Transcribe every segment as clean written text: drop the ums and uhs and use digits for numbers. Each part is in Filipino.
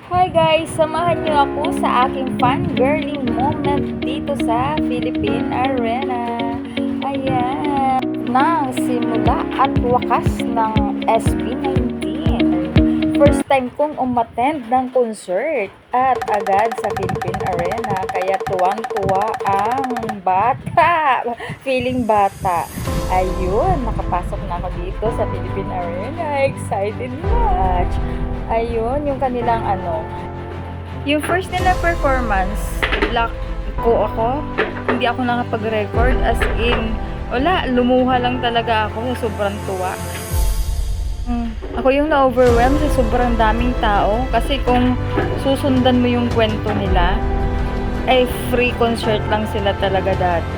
Hi guys! Samahan niyo ako sa aking fangirling moment dito sa Philippine Arena. Ayan! Nang simula at wakas ng SB19. First time kong umattend ng concert at agad sa Philippine Arena. Kaya tuwang-tuwa ang bata. Feeling bata. Ayun, nakapasok na ako dito sa Philippine Arena. Excited much! Ayun, yung kanilang yung first nila performance, black ko ako. Hindi ako nakapag-record, as in, wala, lumuha lang talaga ako sa sobrang tuwa. Ako yung na-overwhelm sa sobrang daming tao, kasi kung susundan mo yung kwento nila, ay free concert lang sila talaga dati.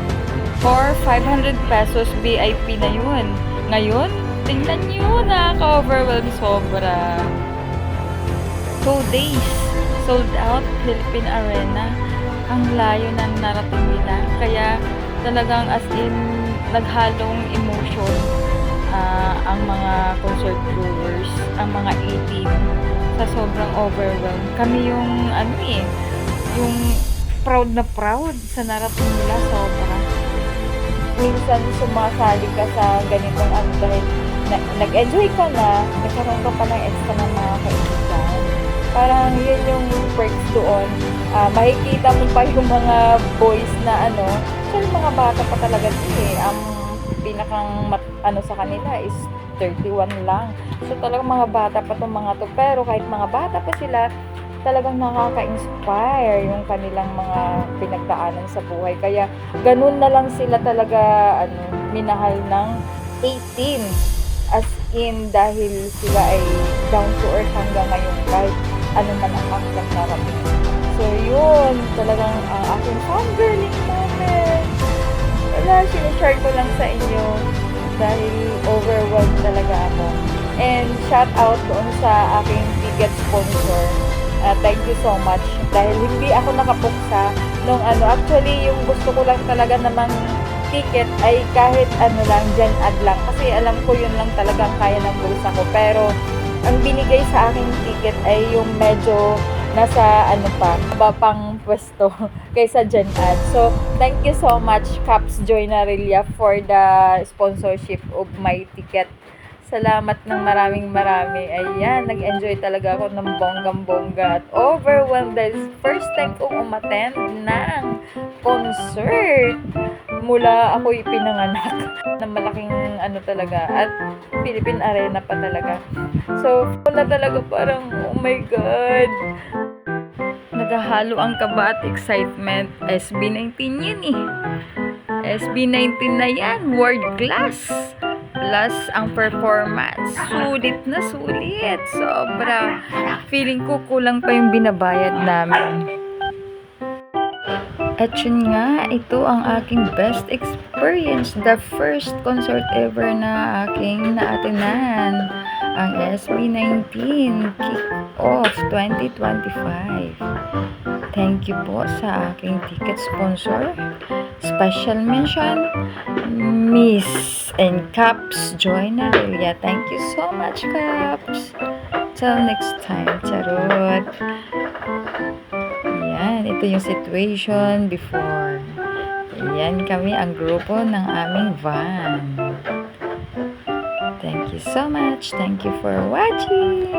For 500 pesos VIP na yun. Ngayon, tingnan nyo, nakaka-overwhelm sobra. 2 days, sold out, Philippine Arena. Ang layo ng narating nila. Kaya talagang as in, naghalong emotion ang mga concert goers, ang mga 18 sa sobrang overwhelmed. Kami yung yung proud na proud sa narating nila, sobra. Minsan sumasali ka sa ganitong dahil nag-enjoy ka na, nagkaroon ka pa ng extra ng mga kaibigan. Parang yun yung perks doon. Makikita mo pa yung mga boys na so mga bata pa talaga ang pinakang sa kanila is 31 lang. So talagang mga bata pa tong mga to. Pero kahit mga bata pa sila, talagang nakaka-inspire yung kanilang mga pinagdaanan sa buhay. Kaya ganun na lang sila talaga minahal ng 18. As in, dahil sila ay down to earth hanggang ngayon kahit ano man ang hanggang narating. So yun, talagang ang aking fangirling moment. Wala, sinishare ko lang sa inyo dahil overwhelmed talaga ako. And shout out doon sa aking ticket sponsor. Thank you so much. Dahil hindi ako nakapuksa nung actually yung gusto ko lang talaga namang ticket ay kahit lang, dyan ad lang. Kasi alam ko yun lang talagang kaya ng bulsa ko. Pero ang binigay sa aking ticket ay yung medyo nasa pang pwesto kaysa dyan ad. So, thank you so much Caps Joy Narilla for the sponsorship of my ticket. Salamat ng maraming. Ayan, nag-enjoy talaga ako ng bonggang-bongga at overwhelmed dahil first time kong umattend ng concert mula ako'y pinanganak na malaking talaga at Philippine Arena pa talaga. So, wala talaga parang oh my God. Naghahalo ang kaba at excitement. SB19 yan SB19 na yan, world class. Plus, ang performance, sulit na sulit. Sobra. Feeling ko kulang pa yung binabayad namin. At yun nga, ito ang aking best experience. The first concert ever na aking naatinan. Ang SB19 Kick-Off 2025. Thank you po sa aking ticket sponsor. Special mention, Miss and Caps Joy Narilla. Thank you so much, Caps. Till next time. Charot. Yan, ito yung situation before. Yan kami ang grupo ng aming van. Thank you so much. Thank you for watching.